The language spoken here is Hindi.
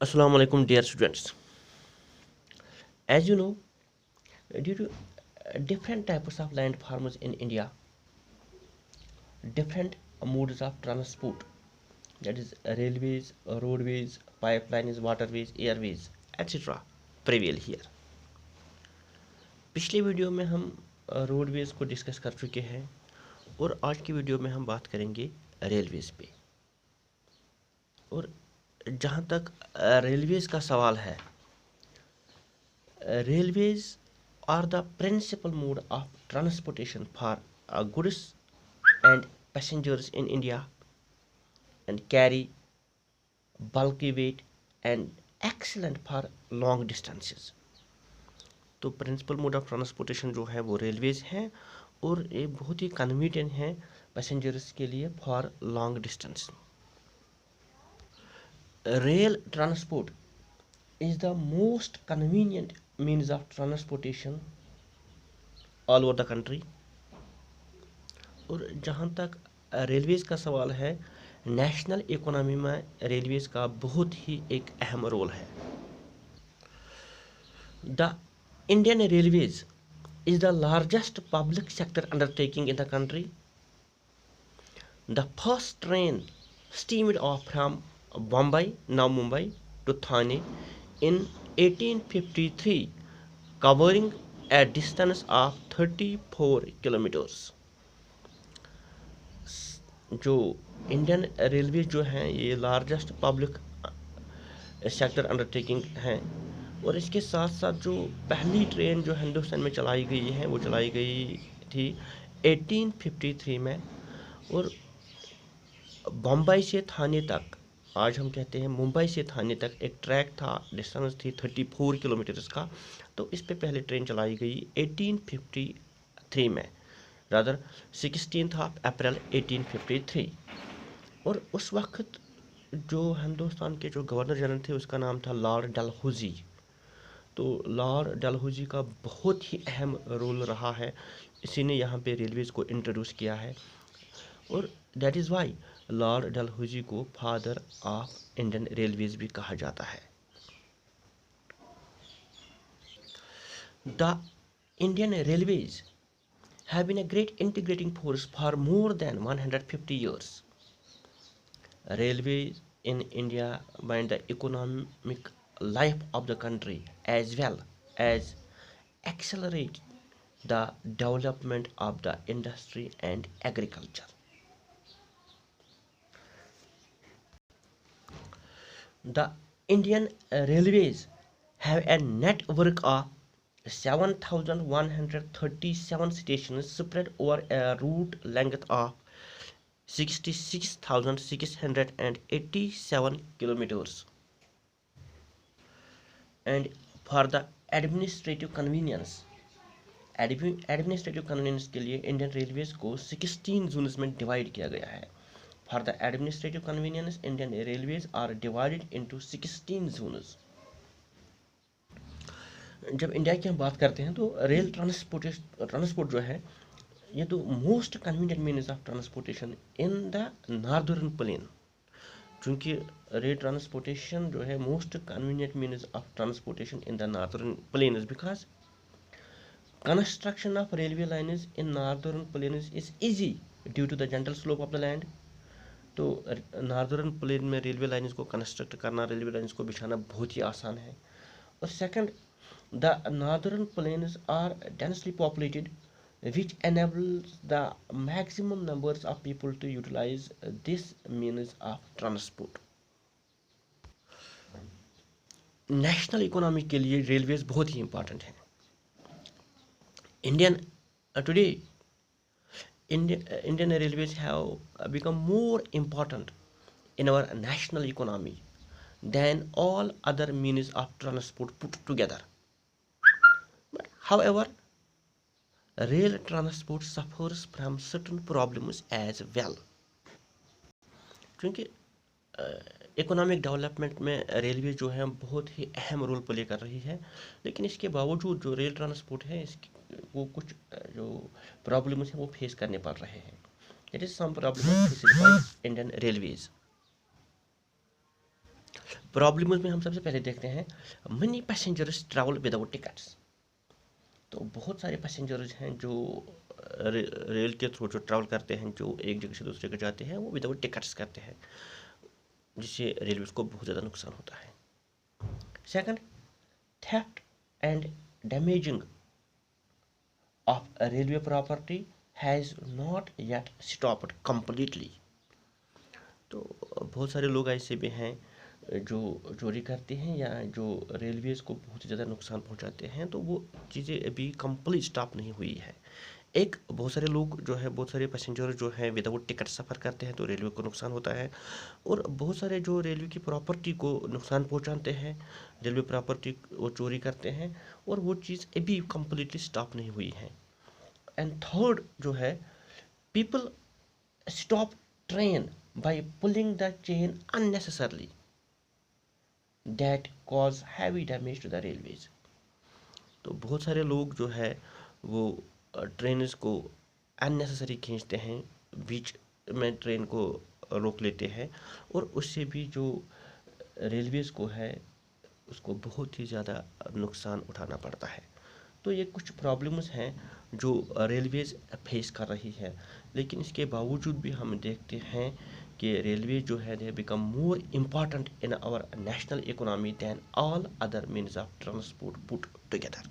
Assalamu alaikum, dear students. As you know, due to different types of landforms in India, different modes of transport, that is railways, roadways, pipelines, waterways, airways, etc. prevail here. पिछले वीडियो में हम रोडवेज को डिस्कस कर चुके हैं और आज की वीडियो में हम बात करेंगे रेलवेज पे। और जहाँ तक रेलवेज का सवाल है, railways are the principal mode of transportation for goods and passengers in India and carry bulky weight and excellent for long distances. तो प्रिंसिपल मोड ऑफ ट्रांसपोर्टेशन जो है वो रेलवेज हैं और ये बहुत ही कन्वीनियंट है पैसेंजर्स के लिए for long distance. Rail transport is the most convenient means of transportation all over the country। और जहाँ तक रेलवेज का सवाल है, नेशनल इकोनॉमी में रेलवेज का बहुत ही एक अहम रोल है। The Indian railways is the largest public sector undertaking in the country. The first train steamed off from Bombay, now Mumbai, to Thane in 1853, covering a distance of 34 kilometers. जो इंडियन रेलवे जो हैं ये लार्जेस्ट पब्लिक सेक्टर अंडरटेकिंग हैं और इसके साथ साथ जो पहली ट्रेन जो हिंदुस्तान में चलाई गई है वो चलाई गई थी 1853 में। और बम्बई से थाने तक, आज हम कहते हैं मुंबई से थाने तक, एक ट्रैक था, डिस्टेंस थी 34 किलोमीटर्स का। तो इस पे पहले ट्रेन चलाई गई 1853 में, रादर 16 ऑफ अप्रैल 1853। और उस वक्त जो हिंदुस्तान के जो गवर्नर जनरल थे उसका नाम था लॉर्ड डलहौजी। तो लॉर्ड डलहौजी का बहुत ही अहम रोल रहा है, इसी ने यहाँ पे रेलवेज़ को इंट्रोड्यूस किया है और that is why lord Dalhousie को फादर ऑफ इंडियन रेलवेज़ भी कहा जाता है। The Indian Railways have been a great integrating force for more than 150 years. Railways in India bind the economic life of the country as well as accelerate the development of the industry and agriculture. The Indian Railways have a network of 7,137 stations spread over a route length of 66,687 kilometers. And for the administrative convenience के लिए इंडियन रेलवेज को 16 जोन्स में डिवाइड किया गया है। For the administrative convenience Indian railways are divided into 16 zones. जब इंडिया की हम बात करते हैं तो रेल ट्रांसपोर्ट जो है ये तो most convenient means of transportation in the northern plain. चूँकि रेल ट्रांसपोर्टेशन जो है most convenient means of transportation in the northern plain is because construction of railway lines in northern plains is easy due to the gentle slope of the land। तो नॉर्दर्न प्लेन में रेलवे लाइन्स को कंस्ट्रक्ट करना, रेलवे लाइन्स को बिछाना बहुत ही आसान है। और second, the northern plains are densely populated which enables the maximum numbers of people to utilize this means of transport। National economy के लिए रेलवेज बहुत ही इंपॉर्टेंट है। Today Indian railways have become more important in our national economy than all other means of transport put together। But however, rail transport suffers from certain problems as well। क्योंकि इकोनॉमिक डेवलपमेंट में रेलवे जो है बहुत ही अहम रोल प्ले कर रही है, लेकिन इसके बावजूद जो रेल ट्रांसपोर्ट है इसकी वो कुछ जो प्रॉब्लम्स हैं वो फेस करने पड़ रहे हैं। It is some problem faced by Indian railways. Problems में हम सबसे पहले देखते हैं, many passengers travel without tickets. तो बहुत सारे पैसेंजर्स हैं जो रेल के थ्रू जो ट्रैवल करते हैं, जो एक जगह से दूसरी जगह जाते हैं, वो विदाउट टिकट्स करते हैं, जिससे रेलवे को बहुत ज़्यादा नुकसान होता है। Second, theft and damaging of railway property has not yet stopped completely. तो बहुत सारे लोग ऐसे भी हैं जो चोरी करते हैं या जो रेलवेज़ को बहुत ही ज़्यादा नुकसान पहुंचाते हैं, तो वो चीज़ें अभी कंप्लीट स्टॉप नहीं हुई है। एक बहुत सारे लोग जो है, बहुत सारे पैसेंजर जो है विदाउट टिकट सफ़र करते हैं, तो रेलवे को नुकसान होता है। और बहुत सारे जो रेलवे की प्रॉपर्टी को नुकसान पहुंचाते हैं, रेलवे प्रॉपर्टी वो चोरी करते हैं, और वो चीज़ अभी कम्प्लीटली स्टॉप नहीं हुई है। एंड थर्ड जो है, people stop train by pulling the chain unnecessarily that cause heavy damage to the railways. तो बहुत सारे लोग जो है वो ट्रेन को अननेसेसरी खींचते हैं, बीच में ट्रेन को रोक लेते हैं, और उससे भी जो रेलवेज़ को है उसको बहुत ही ज़्यादा नुकसान उठाना पड़ता है। तो ये कुछ प्रॉब्लम्स हैं जो रेलवेज़ फेस कर रही है, लेकिन इसके बावजूद भी हम देखते हैं कि रेलवे जो है they become more important in our national economy than all other means of transport put together.